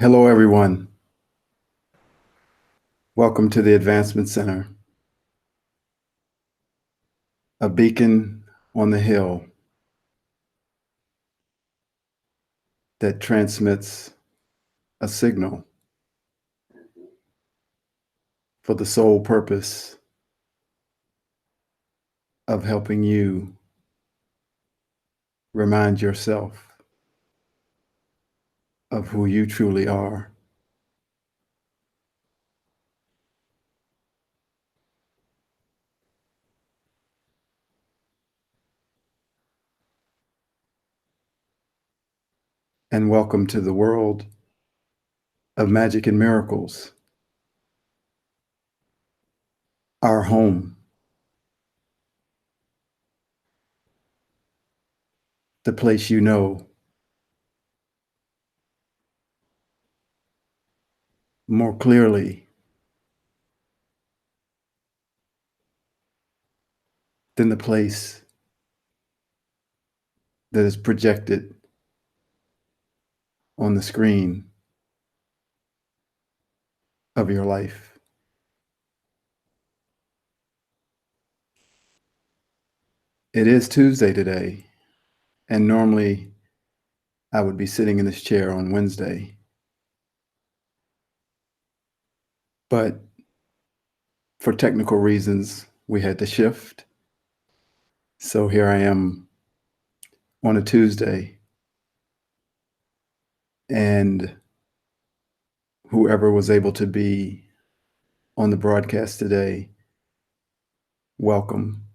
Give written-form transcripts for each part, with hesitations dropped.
Hello, everyone. Welcome to the Advancement Center, a beacon on the hill that transmits a signal for the sole purpose of helping you remind yourself of who you truly are. And welcome to the world of magic and miracles, our home, the place you know more clearly than the place that is projected on the screen of your life. It is Tuesday today, and normally I would be sitting in this chair on Wednesday. But for technical reasons, we had to shift. So here I am on a Tuesday, and whoever was able to be on the broadcast today, welcome.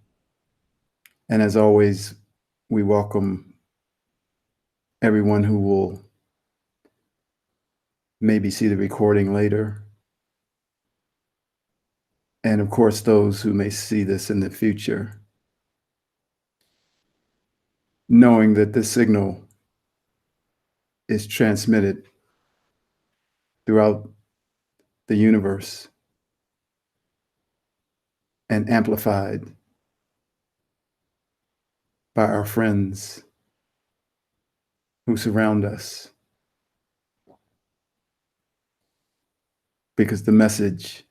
And as always, we welcome everyone who will maybe see the recording later. And of course, those who may see this in the future, knowing that this signal is transmitted throughout the universe and amplified by our friends who surround us, because the message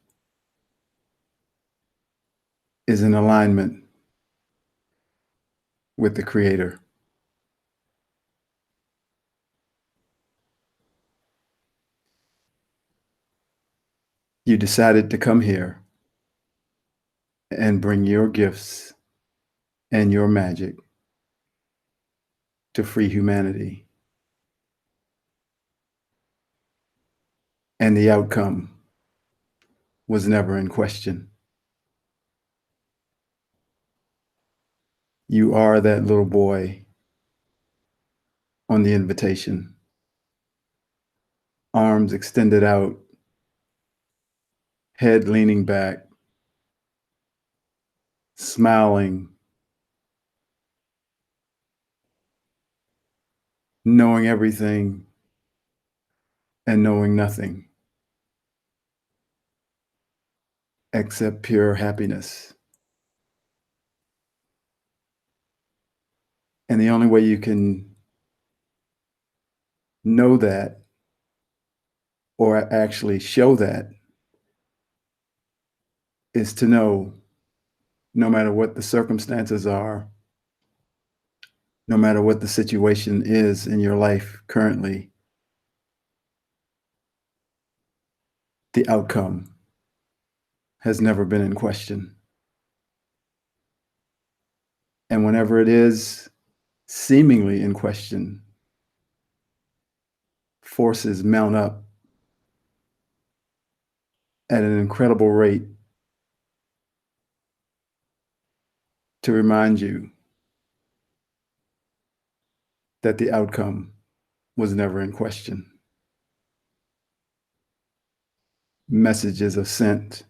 is in alignment with the Creator. You decided to come here and bring your gifts and your magic to free humanity. And the outcome was never in question. You are that little boy on the invitation, arms extended out, head leaning back, smiling, knowing everything and knowing nothing except pure happiness. And the only way you can know that, or actually show that, is to know, no matter what the circumstances are, no matter what the situation is in your life currently, the outcome has never been in question. And whenever it is seemingly in question, forces mount up at an incredible rate to remind you that the outcome was never in question. Messages are sent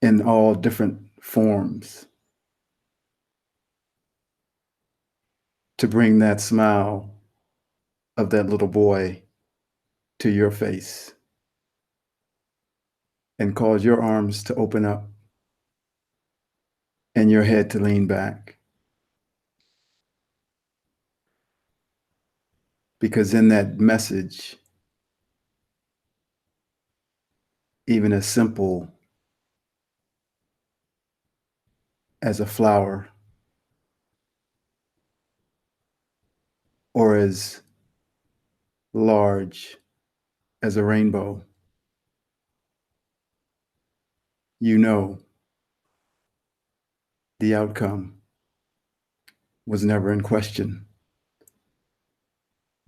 in all different forms to bring that smile of that little boy to your face and cause your arms to open up and your head to lean back. Because in that message, even as simple as a flower or as large as a rainbow, you know the outcome was never in question,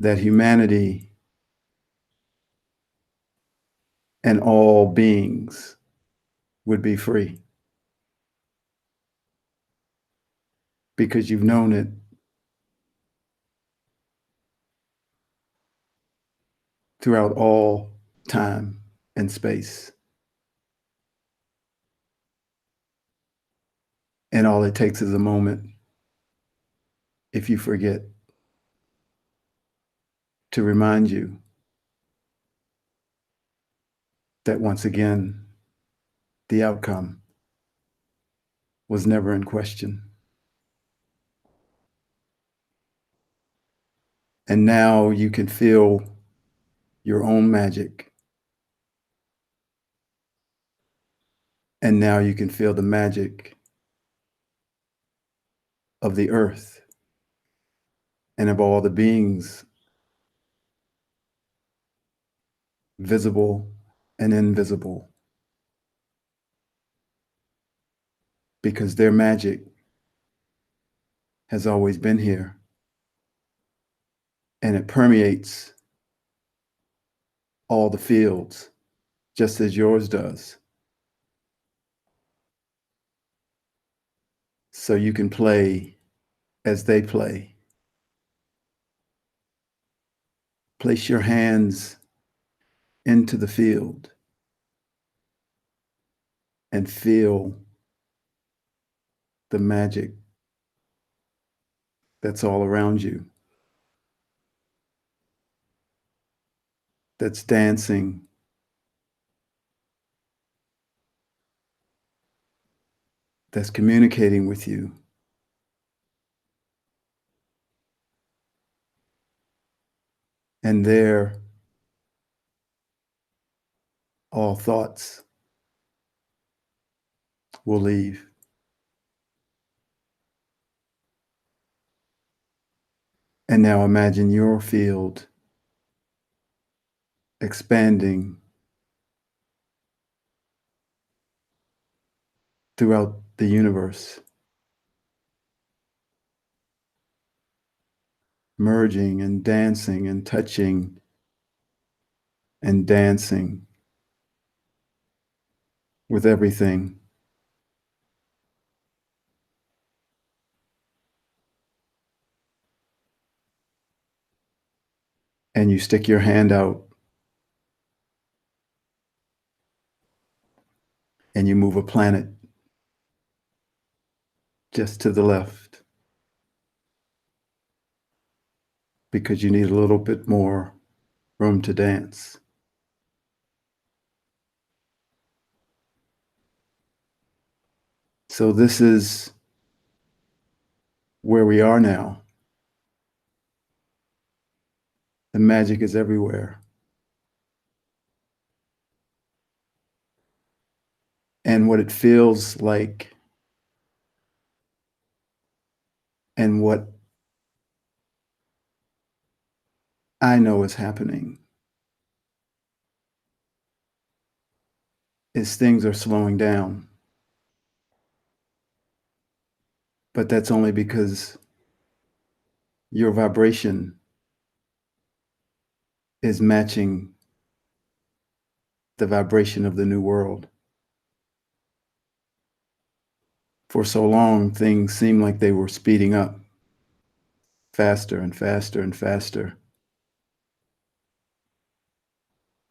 that humanity and all beings would be free because you've known it throughout all time and space. And all it takes is a moment, if you forget, to remind you that once again, the outcome was never in question. And now you can feel your own magic. And now you can feel the magic of the earth and of all the beings, visible and invisible, because their magic has always been here and it permeates all the fields, just as yours does. So you can play as they play. Place your hands into the field and feel the magic that's all around you, that's dancing, that's communicating with you. And there, all thoughts will leave. And now imagine your field expanding throughout the universe, merging and dancing and touching and dancing with everything. And you stick your hand out and you move a planet just to the left because you need a little bit more room to dance. So this is where we are now. The magic is everywhere. And what it feels like and what I know is happening is things are slowing down. But that's only because your vibration is matching the vibration of the new world. For so long, things seemed like they were speeding up faster and faster and faster.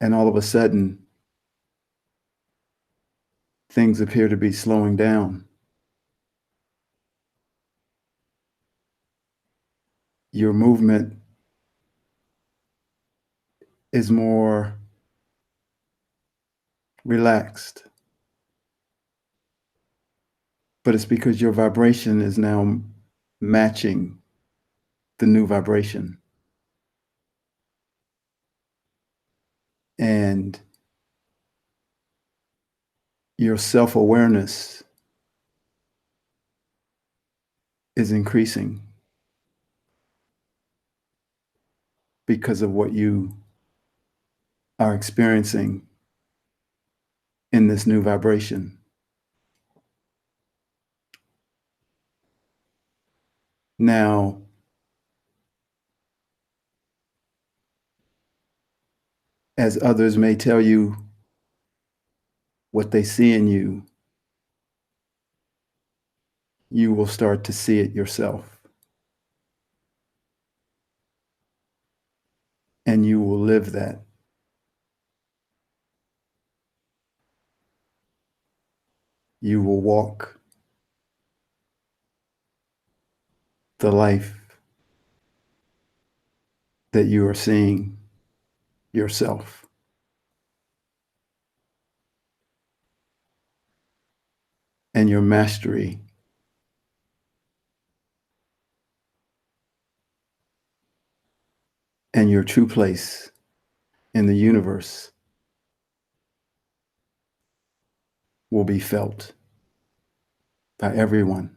And all of a sudden, things appear to be slowing down. Your movement is more relaxed. But it's because your vibration is now matching the new vibration. and your self-awareness is increasing because of what you are experiencing in this new vibration. Now, as others may tell you what they see in you, you will start to see it yourself. And you will live that. You will walk the life that you are seeing yourself. And your mastery and your true place in the universe will be felt by everyone.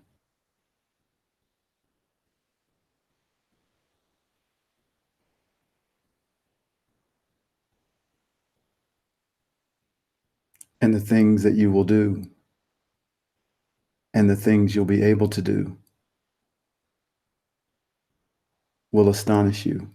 And the things that you will do and the things you'll be able to do will astonish you.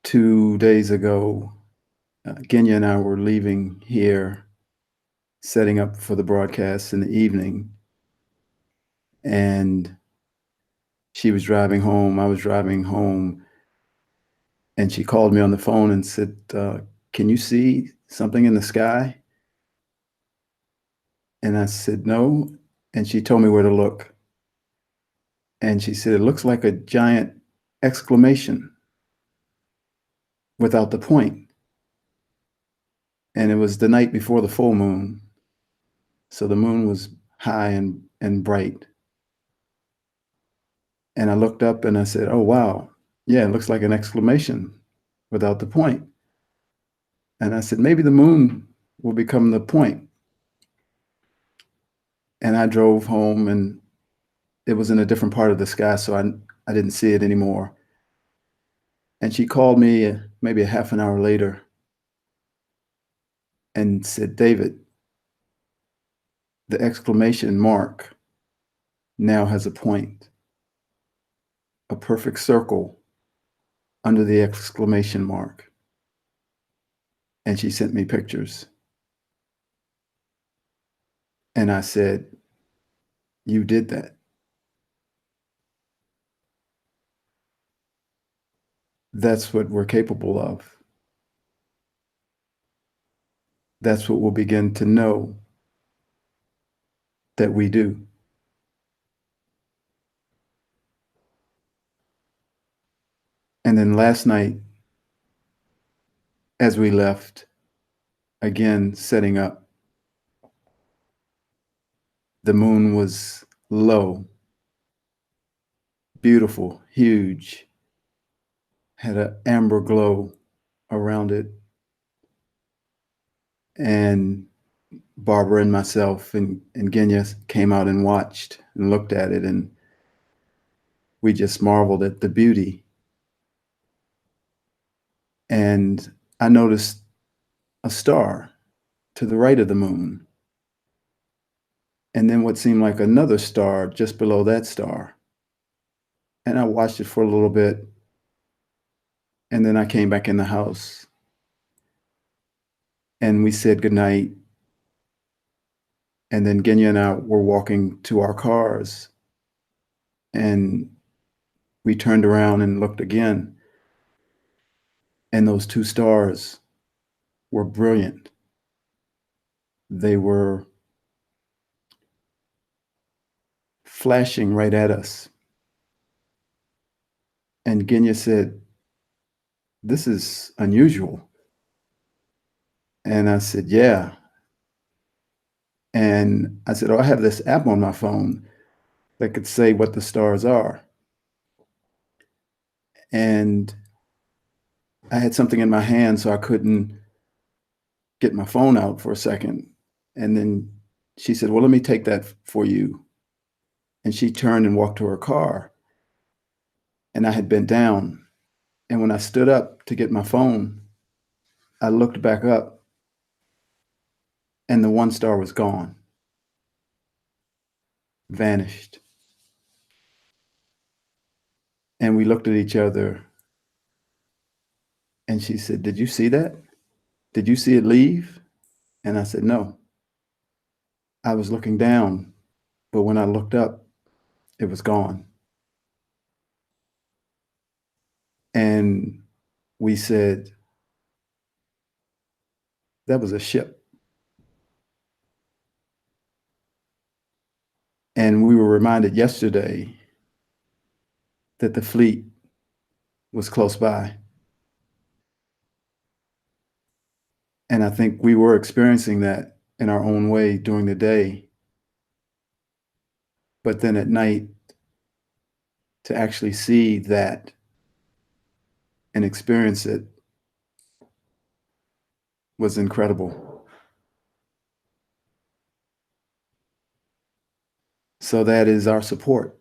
Two days ago, Genya and I were leaving here, setting up for the broadcast in the evening, and she was driving home. I was driving home, and she called me on the phone and said, "Can you see something in the sky?" And I said, "No." And she told me where to look. And she said, "It looks like a giant exclamation without the point." And it was the night before the full moon. So the moon was high and bright. And I looked up and I said, "Oh, wow. Yeah, it looks like an exclamation without the point." And I said, "Maybe the moon will become the point." And I drove home, and it was in a different part of the sky, so I didn't see it anymore. And she called me maybe a half an hour later and said, "David, the exclamation mark now has a point, a perfect circle under the exclamation mark." And she sent me pictures. And I said, "You did that. That's what we're capable of. That's what we'll begin to know that we do." And then last night, as we left, again setting up, the moon was low, beautiful, huge, had an amber glow around it. And Barbara and myself and Genya came out and watched and looked at it, and we just marveled at the beauty. And I noticed a star to the right of the moon, and then what seemed like another star just below that star. And I watched it for a little bit, and then I came back in the house, and we said goodnight. And then Genya and I were walking to our cars, and we turned around and looked again, and those two stars were brilliant. They were flashing right at us. And Genya said, "This is unusual." And I said, "Yeah." And I said, "Oh, I have this app on my phone that could say what the stars are." And I had something in my hand, so I couldn't get my phone out for a second. And then she said, "Well, let me take that for you." And she turned and walked to her car. And I had bent down. And when I stood up to get my phone, I looked back up and the one star was gone, vanished. And we looked at each other and she said, "Did you see that? Did you see it leave?" And I said, "No, I was looking down, but when I looked up, it was gone." And we said, "That was a ship." And we were reminded yesterday that the fleet was close by. And I think we were experiencing that in our own way during the day. But then at night, to actually see that and experience it was incredible. So that is our support.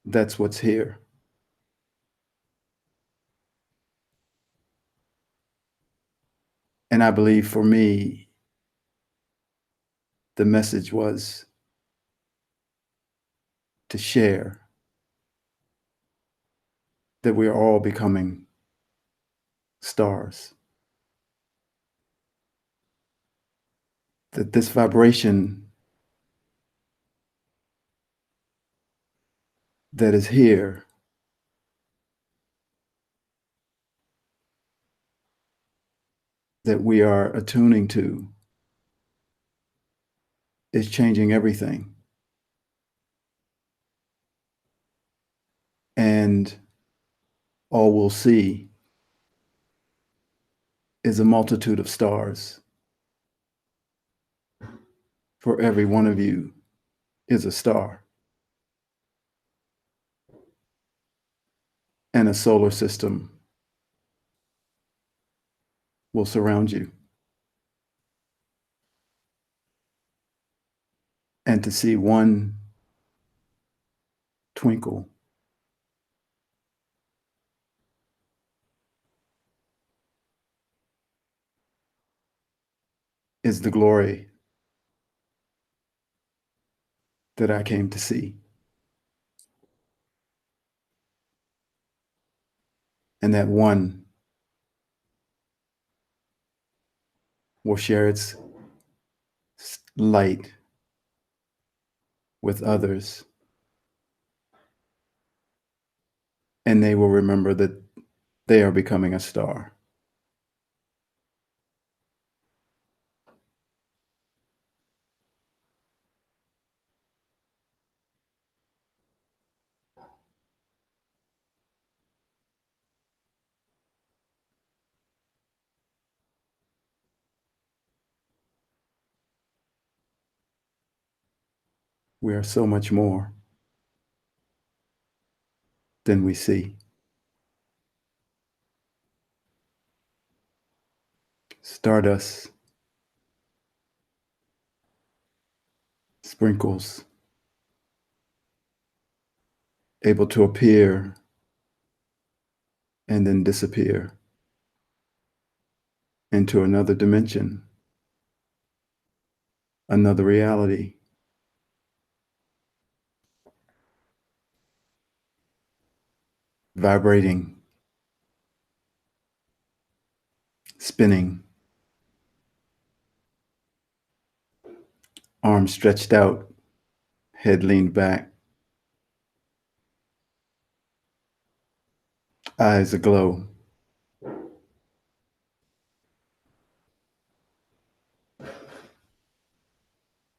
That's what's here. And I believe for me, the message was to share that we are all becoming stars, that this vibration that is here that we are attuning to is changing everything. And all we'll see is a multitude of stars. For every one of you is a star. And a solar system will surround you. And to see one twinkle is the glory that I came to see. And that one will share its light with others. And they will remember that they are becoming a star. We are so much more than we see. Stardust, sprinkles, able to appear and then disappear into another dimension, another reality. Vibrating, spinning, arms stretched out, head leaned back, eyes aglow.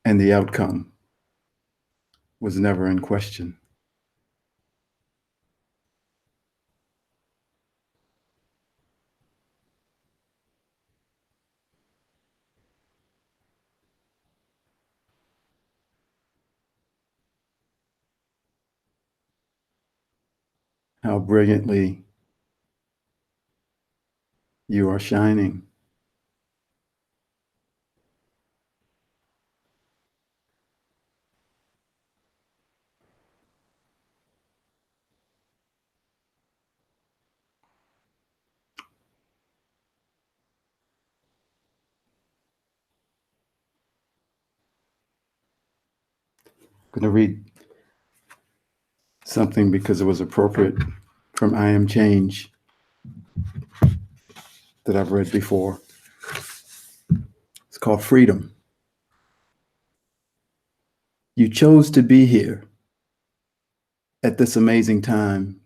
And the outcome was never in question. how brilliantly you are shining. I'm going to read something because it was appropriate from I Am Change that I've read before. It's called Freedom. You chose to be here at this amazing time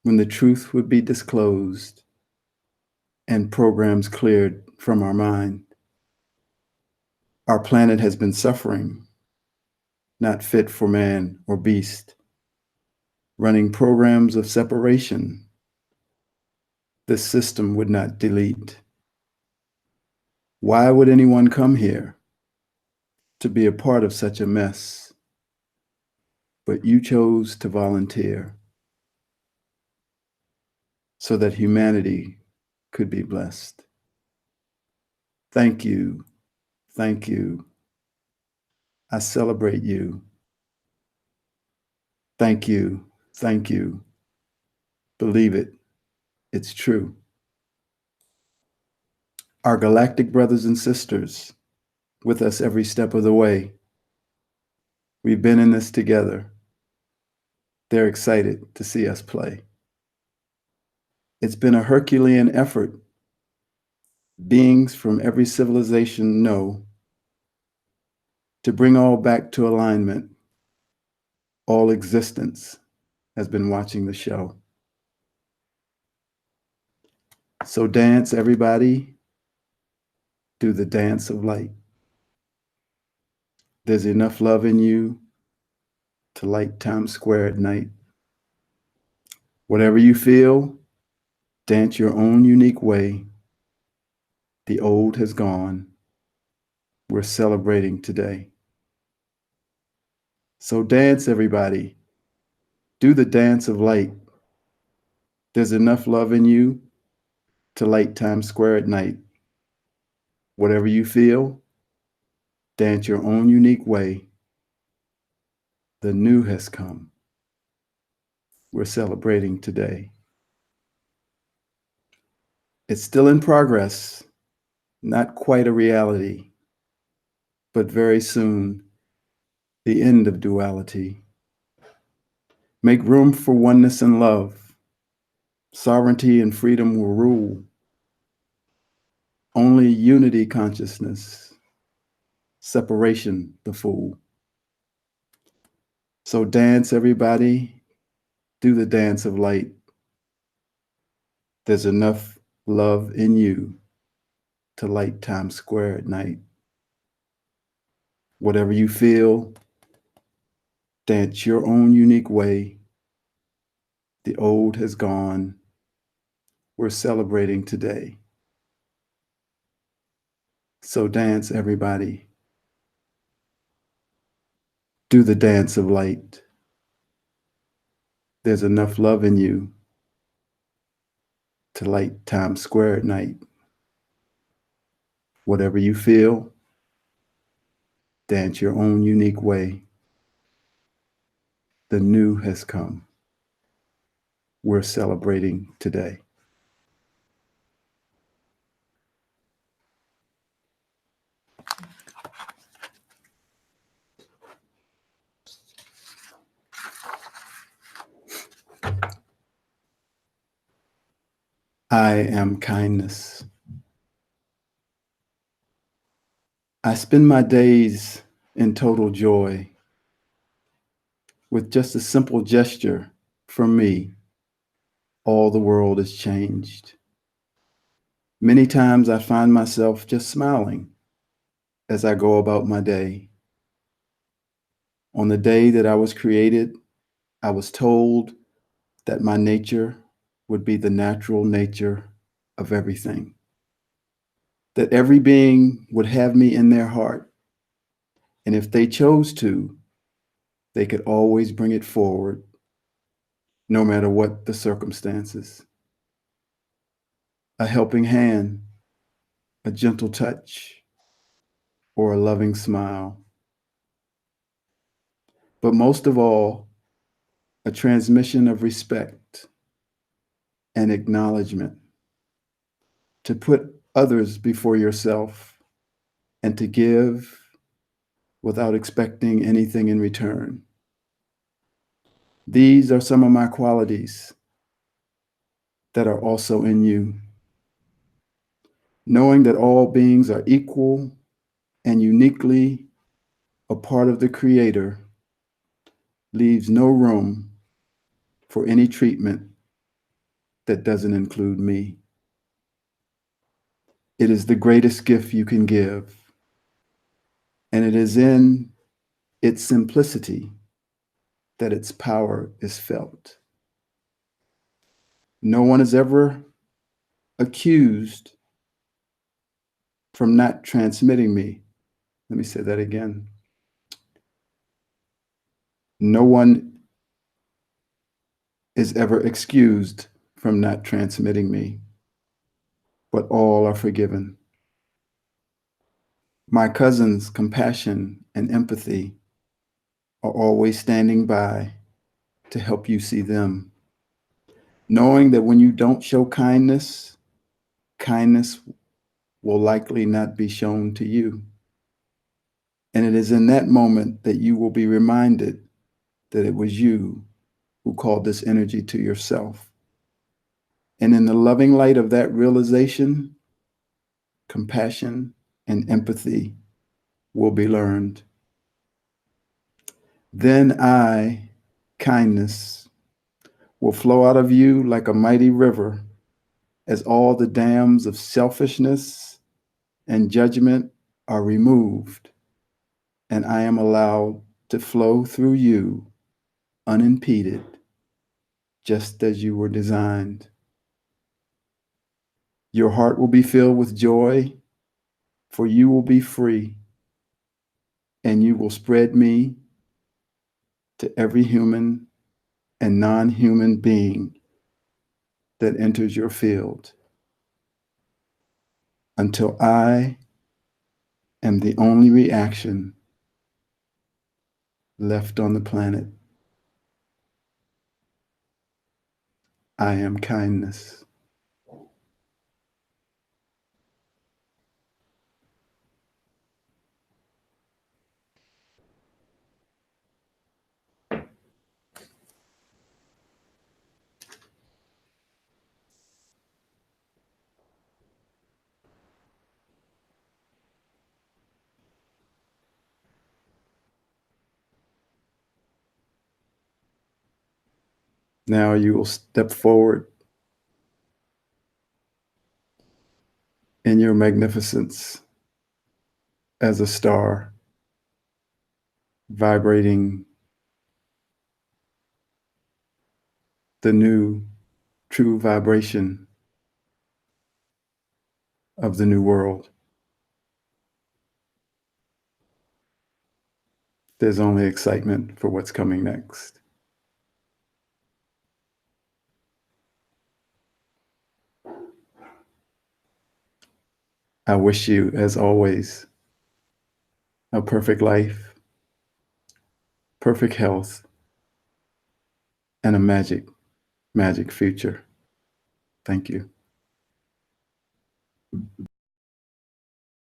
when the truth would be disclosed and programs cleared from our mind. Our planet has been suffering, not fit for man or beast, running programs of separation this system would not delete. Why would anyone come here to be a part of such a mess? But you chose to volunteer so that humanity could be blessed. Thank you. Thank you. I celebrate you. Thank you. Thank you. Believe it. It's true. Our galactic brothers and sisters with us every step of the way. We've been in this together. They're excited to see us play. It's been a Herculean effort. Beings from every civilization know to bring all back to alignment. All existence has been watching the show. So dance, everybody, do the dance of light. There's enough love in you to light Times Square at night. Whatever you feel, dance your own unique way. The old has gone. We're celebrating today. So dance, everybody. Do the dance of light. There's enough love in you to light Times Square at night. Whatever you feel, dance your own unique way. The new has come. We're celebrating today. It's still in progress, not quite a reality, but very soon, the end of duality. Make room for oneness and love. Sovereignty and freedom will rule. Only unity consciousness, separation the fool. So dance, everybody, do the dance of light. There's enough love in you to light Times Square at night. Whatever you feel, dance your own unique way. The old has gone. We're celebrating today. So dance, everybody. Do the dance of light. There's enough love in you to light Times Square at night. Whatever you feel, dance your own unique way. The new has come. We're celebrating today. I am kindness. I spend my days in total joy with just a simple gesture from me. All the world is changed. Many times I find myself just smiling as I go about my day. On the day that I was created, I was told that my nature would be the natural nature of everything. That every being would have me in their heart. And if they chose to, they could always bring it forward no matter what the circumstances. A helping hand, a gentle touch, or a loving smile. But most of all, a transmission of respect and acknowledgement to put others before yourself and to give without expecting anything in return. These are some of my qualities that are also in you. Knowing that all beings are equal and uniquely a part of the Creator leaves no room for any treatment that doesn't include me. It is the greatest gift you can give, and it is in its simplicity that its power is felt. No one is ever accused from not transmitting me. Let me say that again. No one is ever excused from not transmitting me, but all are forgiven. My cousin's compassion and empathy are always standing by to help you see them. Knowing that when you don't show kindness, kindness will likely not be shown to you. And it is in that moment that you will be reminded that it was you who called this energy to yourself. And in the loving light of that realization, compassion and empathy will be learned. Then kindness, will flow out of you like a mighty river as all the dams of selfishness and judgment are removed, and I am allowed to flow through you unimpeded, just as you were designed. Your heart will be filled with joy, for you will be free, and you will spread me to every human and non-human being that enters your field, until I am the only reaction left on the planet. I am kindness. Now you will step forward in your magnificence as a star, vibrating the new true vibration of the new world. There's only excitement for what's coming next. I wish you, as always, a perfect life, perfect health, and a magic future. Thank you.